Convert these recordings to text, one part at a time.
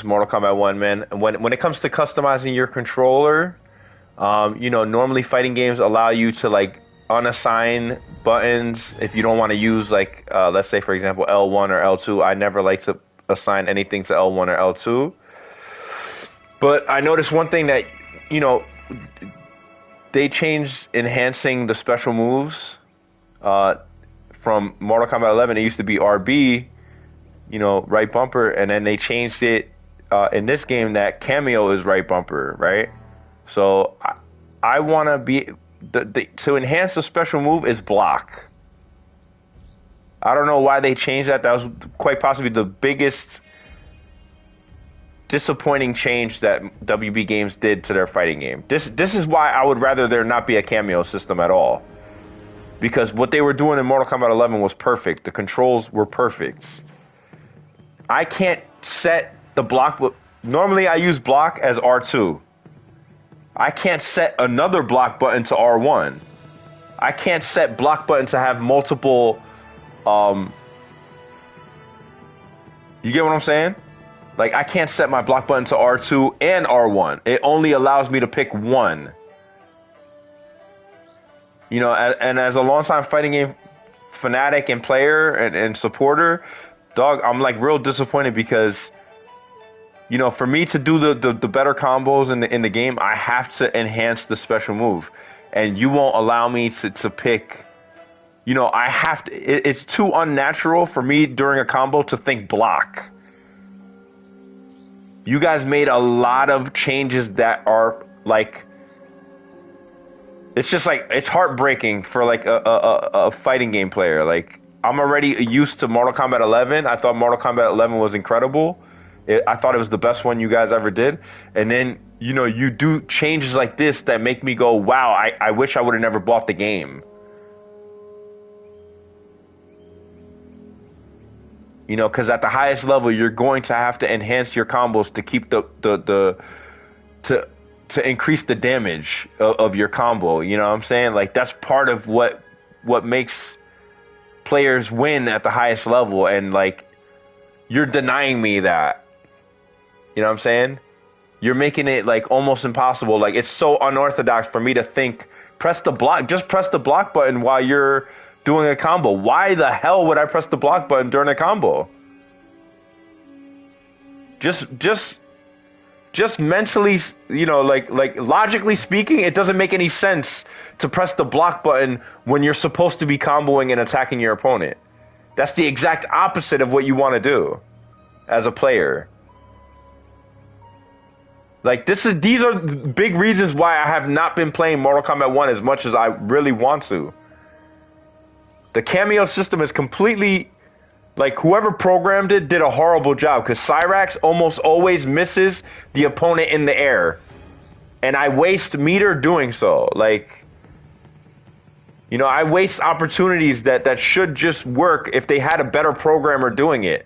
Mortal Kombat 1, man. When it comes to customizing your controller, normally fighting games allow you to like unassign buttons if you don't want to use like let's say for example L1 or L2. I never like to assign anything to L1 or L2. But I noticed one thing that you know they changed enhancing the special moves from Mortal Kombat 11. It used to be RB, right bumper, and then they changed it in this game that cameo is right bumper, right? So I want to be to enhance the special move is block. I don't know why they changed that. That was quite possibly the biggest disappointing change that WB Games did to their fighting game. This is why I would rather there not be a cameo system at all. Because what they were doing in Mortal Kombat 11 was perfect. The controls were perfect. I can't set the block. Normally I use block as R2. I can't set another block button to R1. I can't set block button to have multiple. You get what I'm saying? Like, I can't set my block button to R2 and R1. It only allows me to pick one. And as a long-time fighting game fanatic and player and supporter, dog, I'm like real disappointed because, for me to do the better combos in the game, I have to enhance the special move. And you won't allow me to pick, I have to, it's too unnatural for me during a combo to think block. You guys made a lot of changes that are like, it's just like, it's heartbreaking for like a fighting game player. Like, I'm already used to Mortal Kombat 11. I thought Mortal Kombat 11 was incredible. I thought it was the best one you guys ever did. And then, you do changes like this that make me go, wow, I wish I would have never bought the game. Because at the highest level, you're going to have to enhance your combos to keep to increase the damage of your combo. You know what I'm saying? Like, that's part of what makes players win at the highest level. And like, you're denying me that. You know what I'm saying? You're making it like almost impossible. Like, it's so unorthodox for me to think, just press the block button while you're doing a combo. Why the hell would I press the block button during a combo? Just mentally, like logically speaking, it doesn't make any sense to press the block button when you're supposed to be comboing and attacking your opponent. That's the exact opposite of what you want to do as a player. Like, these are big reasons why I have not been playing Mortal Kombat 1 as much as I really want to. The cameo system is completely, like, whoever programmed it did a horrible job, because Cyrax almost always misses the opponent in the air. And I waste meter doing so. Like, I waste opportunities that should just work if they had a better programmer doing it.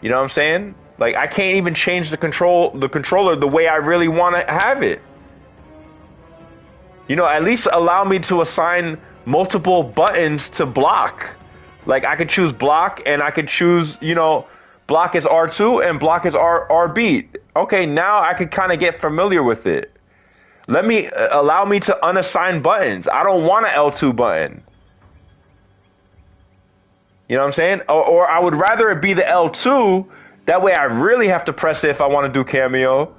You know what I'm saying? Like, I can't even change the controller the way I really want to have it. At least allow me to assign multiple buttons to block. Like, I could choose block, and I could choose, block is R2 and block is RB. Okay, now I could kind of get familiar with it. Allow me to unassign buttons. I don't want an L2 button. You know what I'm saying? Or I would rather it be the L2. That way I really have to press it if I want to do cameo.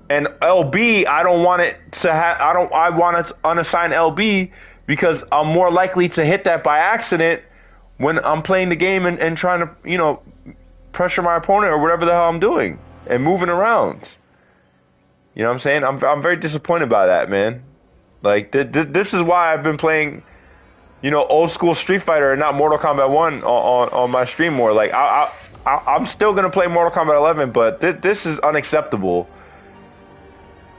And LB, I don't want it to have. I want it to unassign LB because I'm more likely to hit that by accident when I'm playing the game and trying to, pressure my opponent or whatever the hell I'm doing and moving around. You know what I'm saying? I'm very disappointed by that, man. Like, this is why I've been playing, old school Street Fighter and not Mortal Kombat 1 on my stream more. Like, I'm still gonna play Mortal Kombat 11, but this is unacceptable.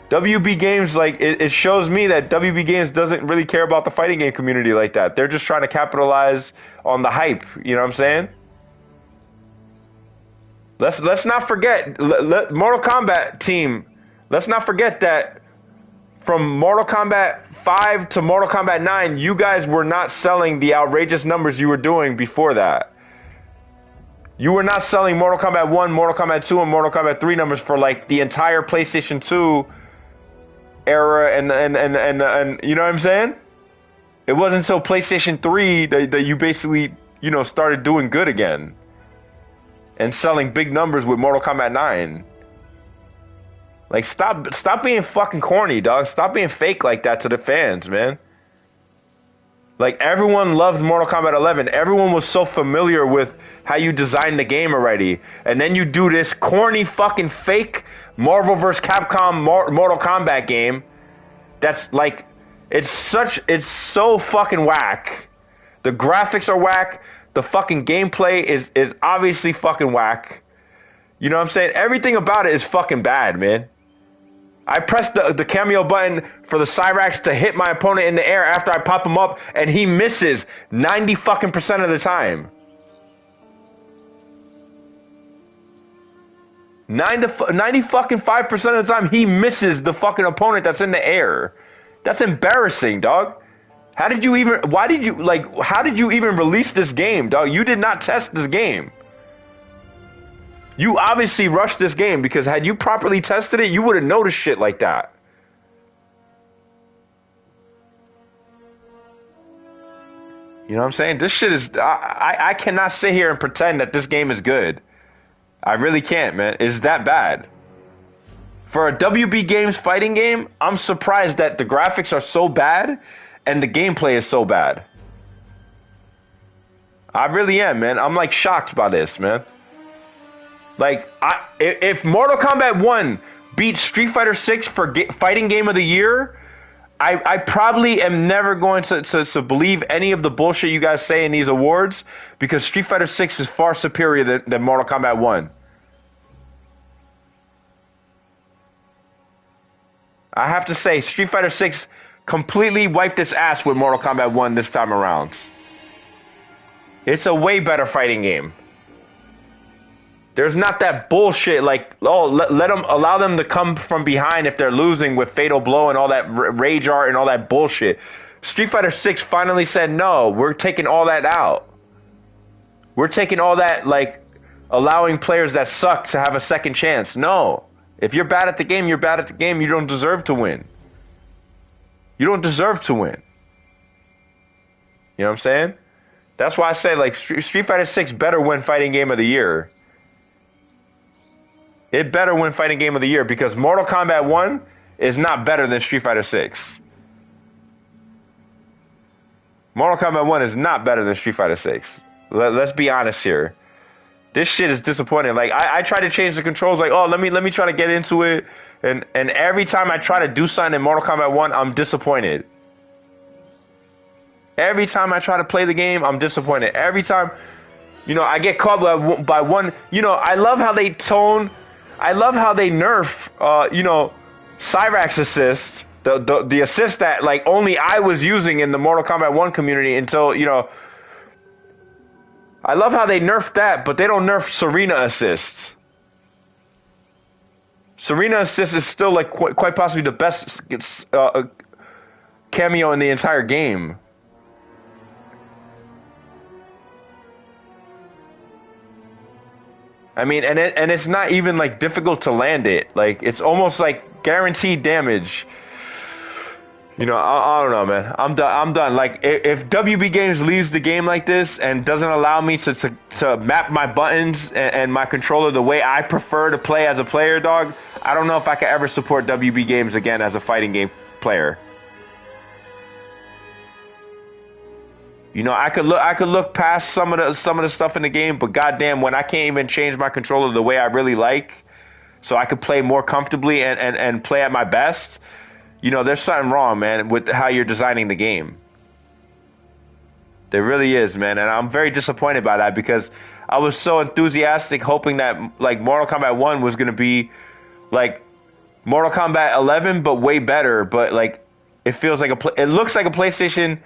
WB Games, like, it shows me that WB Games doesn't really care about the fighting game community like that. They're just trying to capitalize on the hype. You know what I'm saying? Let's not forget, Mortal Kombat team. Let's not forget that from Mortal Kombat 5 to Mortal Kombat 9, you guys were not selling the outrageous numbers you were doing before that. You were not selling Mortal Kombat 1, Mortal Kombat 2, and Mortal Kombat 3 numbers for like the entire PlayStation 2 era, and you know what I'm saying? It wasn't until PlayStation 3 that you basically, you know, started doing good again and selling big numbers with Mortal Kombat 9. Like, stop being fucking corny, dog. Stop being fake like that to the fans, man. Like, everyone loved Mortal Kombat 11. Everyone was so familiar with how you designed the game already. And then you do this corny fucking fake Marvel vs. Capcom Mortal Kombat game that's like, it's so fucking whack. The graphics are whack. The fucking gameplay is obviously fucking whack. You know what I'm saying? Everything about it is fucking bad, man. I pressed the cameo button for the Cyrax to hit my opponent in the air after I pop him up, and he misses 90 fucking % of the time. 90 fucking 5% of the time, he misses the fucking opponent that's in the air. That's embarrassing, dog. How did you even release this game, dog? You did not test this game. You obviously rushed this game, because had you properly tested it, you would have noticed shit like that. You know what I'm saying? This shit is... I cannot sit here and pretend that this game is good. I really can't, man. It's that bad. For a WB Games fighting game, I'm surprised that the graphics are so bad and the gameplay is so bad. I really am, man. I'm like shocked by this, man. Like, if Mortal Kombat 1 beats Street Fighter 6 for fighting game of the year, I probably am never going to believe any of the bullshit you guys say in these awards, because Street Fighter 6 is far superior than Mortal Kombat 1. I have to say, Street Fighter 6 completely wiped its ass with Mortal Kombat 1 this time around. It's a way better fighting game. There's not that bullshit like, oh, allow them to come from behind if they're losing with Fatal Blow and all that rage art and all that bullshit. Street Fighter 6 finally said, no, we're taking all that out. We're taking all that, like, allowing players that suck to have a second chance. No. If you're bad at the game, you're bad at the game. You don't deserve to win. You don't deserve to win. You know what I'm saying? That's why I say, like, Street Fighter 6 better win fighting game of the year. It better win fighting game of the year, because Mortal Kombat 1 is not better than Street Fighter 6. Mortal Kombat 1 is not better than Street Fighter 6. Let's be honest here. This shit is disappointing. Like, I try to change the controls, like, oh, let me try to get into it. And every time I try to do something in Mortal Kombat 1, I'm disappointed. Every time I try to play the game, I'm disappointed. Every time, you know, I get caught by one. You know, I love how they nerf, you know, Cyrax assist, the assist that, like, only I was using in the Mortal Kombat 1 community until, you know, I love how they nerfed that, but they don't nerf Serena assist. Serena assist is still, like, quite possibly the best cameo in the entire game. I mean, and it's not even, like, difficult to land it. Like, it's almost like guaranteed damage. You know, I don't know, man. I'm done. Like, if WB Games leaves the game like this and doesn't allow me to map my buttons and my controller the way I prefer to play as a player, dog, I don't know if I can ever support WB Games again as a fighting game player. You know, I could look past some of the stuff in the game, but goddamn, when I can't even change my controller the way I really like, so I could play more comfortably and play at my best, you know, there's something wrong, man, with how you're designing the game. There really is, man, and I'm very disappointed by that, because I was so enthusiastic, hoping that, like, Mortal Kombat 1 was gonna be like Mortal Kombat 11, but way better. But, like, it feels like it looks like a PlayStation.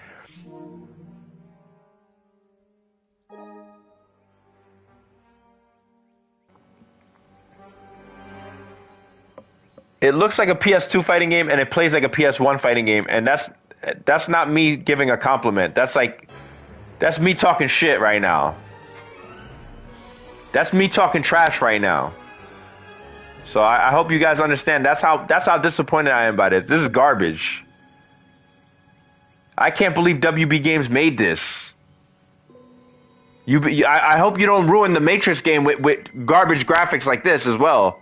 It looks like a PS2 fighting game and it plays like a PS1 fighting game, and that's not me giving a compliment. That's me talking shit right now. That's me talking trash right now. So I hope you guys understand. That's how disappointed I am by this. This is garbage. I can't believe WB Games made this. I hope you don't ruin the Matrix game with garbage graphics like this as well.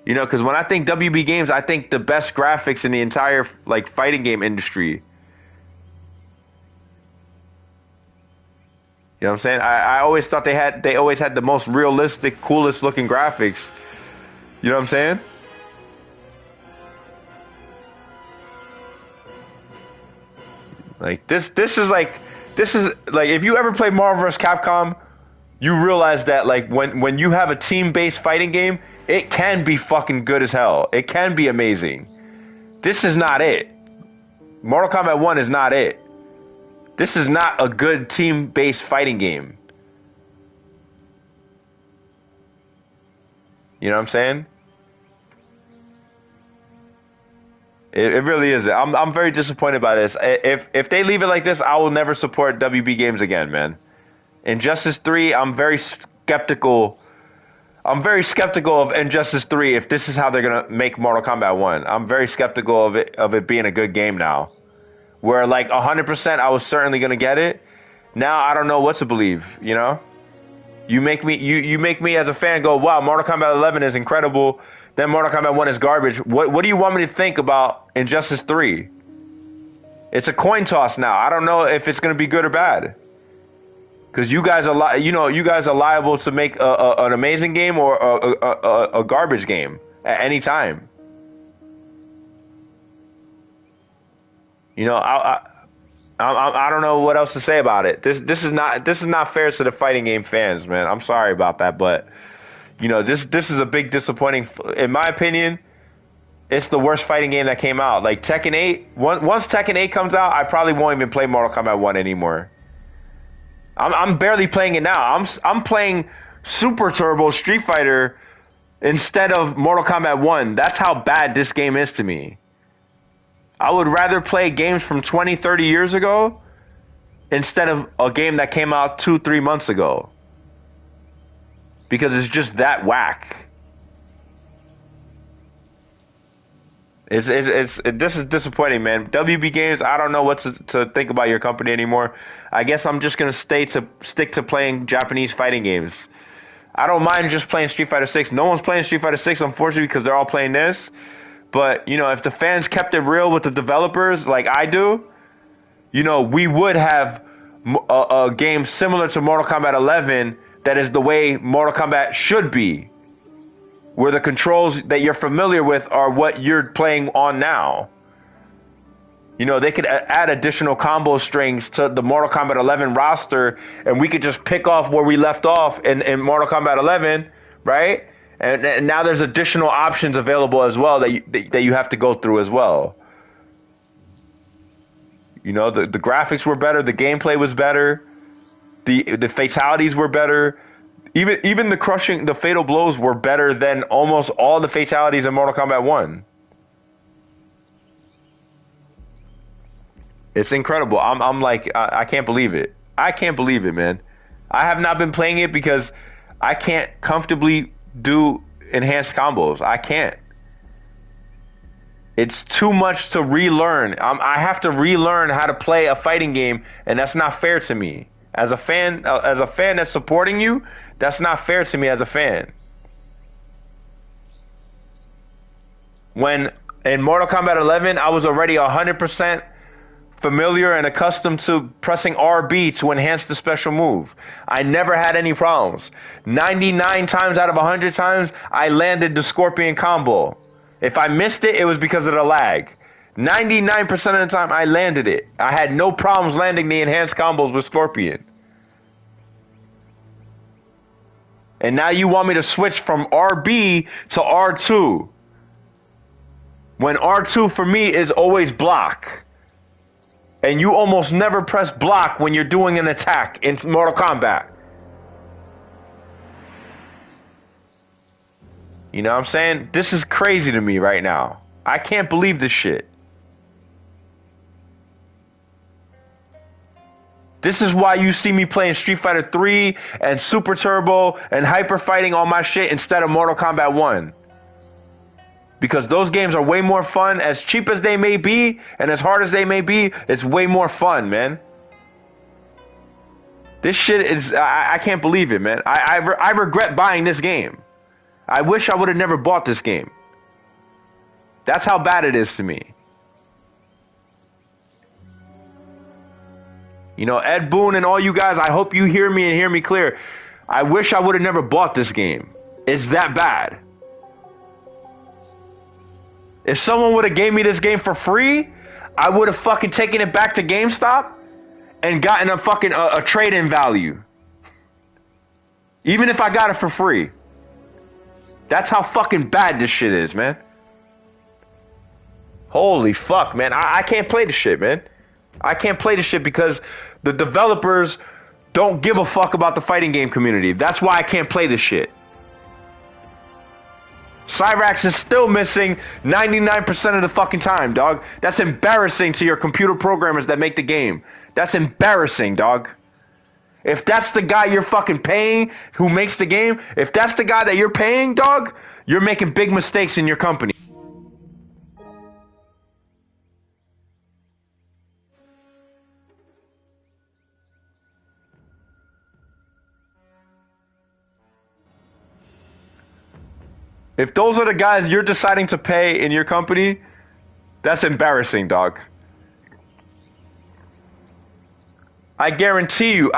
You know, because when I think WB Games, I think the best graphics in the entire like fighting game industry. You know what I'm saying? I always thought they always had the most realistic, coolest looking graphics. You know what I'm saying? Like this is like if you ever play Marvel vs. Capcom, you realize that like when you have a team-based fighting game, it can be fucking good as hell. It can be amazing. This is not it. Mortal Kombat 1 is not it. This is not a good team-based fighting game. You know what I'm saying? It really is. I'm very disappointed by this. If they leave it like this, I will never support WB Games again, man. Injustice 3, I'm very skeptical. I'm very skeptical of Injustice 3 if this is how they're gonna make Mortal Kombat 1. I'm very skeptical of it being a good game now. Where like 100% I was certainly gonna get it. Now I don't know what to believe, you know? You make me as a fan go, wow, Mortal Kombat 11 is incredible. Then Mortal Kombat 1 is garbage. What do you want me to think about Injustice 3? It's a coin toss now. I don't know if it's going to be good or bad. Because you guys are you guys are liable to make an amazing game or a garbage game at any time. You know, I don't know what else to say about it. This is not fair to the fighting game fans, man. I'm sorry about that, but you know, this is a big disappointing. In my opinion, it's the worst fighting game that came out. Like Tekken 8, once Tekken 8 comes out, I probably won't even play Mortal Kombat 1 anymore. I'm barely playing it now. I'm playing Super Turbo Street Fighter instead of Mortal Kombat 1. That's how bad this game is to me. I would rather play games from 20, 30 years ago instead of a game that came out 2-3 months ago. Because it's just that whack. This is disappointing, man. WB Games, I don't know what to think about your company anymore. I guess I'm just gonna stick to playing Japanese fighting games. I don't mind just playing Street Fighter 6. No one's playing Street Fighter 6, unfortunately, because they're all playing this. But you know, if the fans kept it real with the developers, like I do, you know, we would have a game similar to Mortal Kombat 11. That is the way Mortal Kombat should be. Where the controls that you're familiar with are what you're playing on now. You know, they could add additional combo strings to the Mortal Kombat 11 roster, and we could just pick off where we left off in Mortal Kombat 11, right? And now there's additional options available as well that you have to go through as well. You know, the graphics were better, the gameplay was better. The fatalities were better. Even the fatal blows were better than almost all the fatalities in Mortal Kombat 1. It's incredible. I'm like, I can't believe it. I can't believe it, man. I have not been playing it because I can't comfortably do enhanced combos. I can't. It's too much to relearn. I have to relearn how to play a fighting game, and that's not fair to me. As a fan that's supporting you, that's not fair to me as a fan. When in Mortal Kombat 11, I was already 100% familiar and accustomed to pressing RB to enhance the special move. I never had any problems. 99 times out of 100 times, I landed the Scorpion combo. If I missed it, it was because of the lag. 99% of the time, I landed it. I had no problems landing the enhanced combos with Scorpion. And now you want me to switch from RB to R2. When R2 for me is always block. And you almost never press block when you're doing an attack in Mortal Kombat. You know what I'm saying? This is crazy to me right now. I can't believe this shit. This is why you see me playing Street Fighter 3 and Super Turbo and Hyper Fighting all my shit instead of Mortal Kombat 1. Because those games are way more fun. As cheap as they may be and as hard as they may be, it's way more fun, man. This shit is... I can't believe it, man. I regret buying this game. I wish I would have never bought this game. That's how bad it is to me. You know, Ed Boon and all you guys, I hope you hear me and hear me clear. I wish I would have never bought this game. It's that bad. If someone would have gave me this game for free, I would have fucking taken it back to GameStop and gotten a fucking a trade-in value. Even if I got it for free. That's how fucking bad this shit is, man. Holy fuck, man. I can't play this shit, man. I can't play this shit because the developers don't give a fuck about the fighting game community. That's why I can't play this shit. Cyrax is still missing 99% of the fucking time, dog. That's embarrassing to your computer programmers that make the game. That's embarrassing, dog. If that's the guy you're fucking paying who makes the game, if that's the guy that you're paying, dog, you're making big mistakes in your company. If those are the guys you're deciding to pay in your company, that's embarrassing, dog. I guarantee you,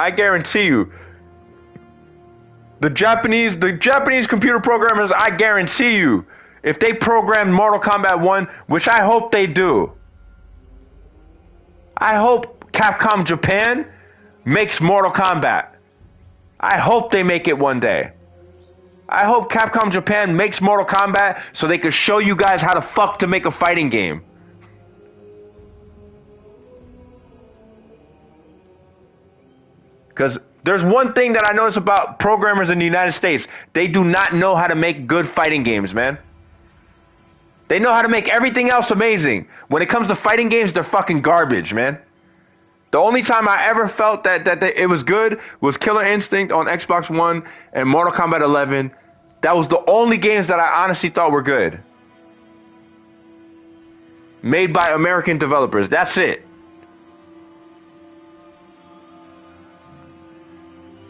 the Japanese computer programmers, I guarantee you, if they programmed Mortal Kombat 1, which I hope they do, I hope Capcom Japan makes Mortal Kombat. I hope they make it one day. I hope Capcom Japan makes Mortal Kombat so they could show you guys how the fuck to make a fighting game. Because there's one thing that I notice about programmers in the United States. They do not know how to make good fighting games, man. They know how to make everything else amazing. When it comes to fighting games, they're fucking garbage, man. The only time I ever felt that it was good was Killer Instinct on Xbox One and Mortal Kombat 11. That was the only games that I honestly thought were good. Made by American developers. That's it.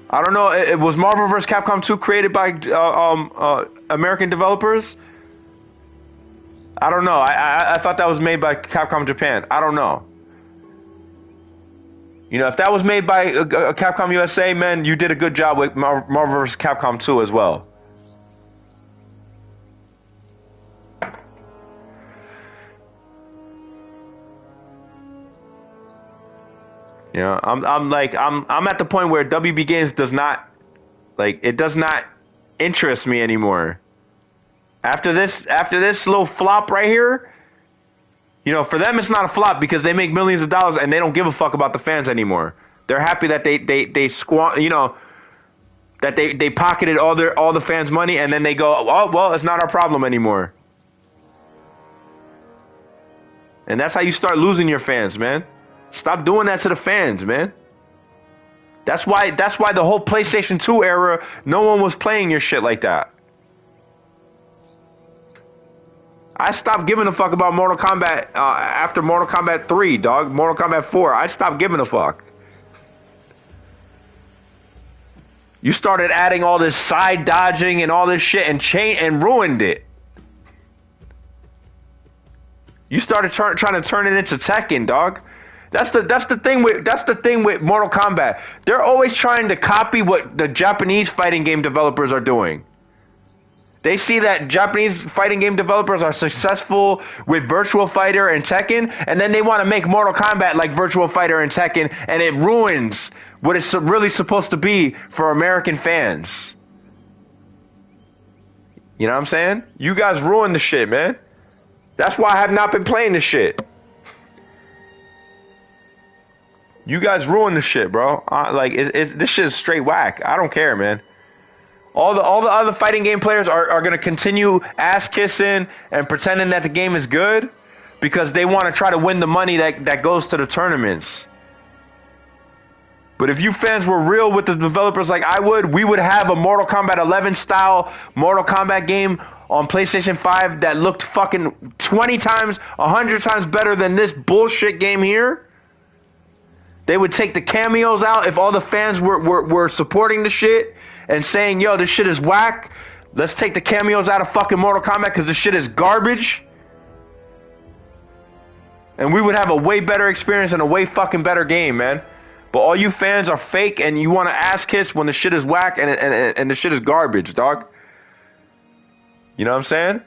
I don't know. It was Marvel vs. Capcom 2 created by American developers? I don't know. I thought that was made by Capcom Japan. I don't know. You know, if that was made by Capcom USA, man, you did a good job with Marvel vs. Capcom 2 as well. You know, I'm at the point where WB Games does not interest me anymore. After this little flop right here, you know, for them it's not a flop because they make millions of dollars and they don't give a fuck about the fans anymore. They're happy that they pocketed all the fans' money and then they go, oh well, it's not our problem anymore. And that's how you start losing your fans, man. Stop doing that to the fans, man. That's why the whole PlayStation 2 era, no one was playing your shit like that. I stopped giving a fuck about Mortal Kombat after Mortal Kombat 3, dog. Mortal Kombat 4. I stopped giving a fuck. You started adding all this side dodging and all this shit and ruined it. You started trying to turn it into Tekken, dog. That's the thing with Mortal Kombat. They're always trying to copy what the Japanese fighting game developers are doing. They see that Japanese fighting game developers are successful with Virtua Fighter and Tekken, and then they want to make Mortal Kombat like Virtua Fighter and Tekken, and it ruins what it's really supposed to be for American fans. You know what I'm saying? You guys ruined the shit, man. That's why I have not been playing this shit. You guys ruined the shit, bro. This shit is straight whack. I don't care, man. All the other fighting game players are gonna continue ass kissing and pretending that the game is good because they want to try to win the money that goes to the tournaments. But if you fans were real with the developers like I would, we would have a Mortal Kombat 11 style Mortal Kombat game on PlayStation 5 that looked fucking 20 times, 100 times better than this bullshit game here. They would take the cameos out if all the fans were supporting the shit and saying, yo, this shit is whack. Let's take the cameos out of fucking Mortal Kombat because this shit is garbage. And we would have a way better experience and a way fucking better game, man. But all you fans are fake and you want to ass kiss when the shit is whack and the shit is garbage, dog. You know what I'm saying?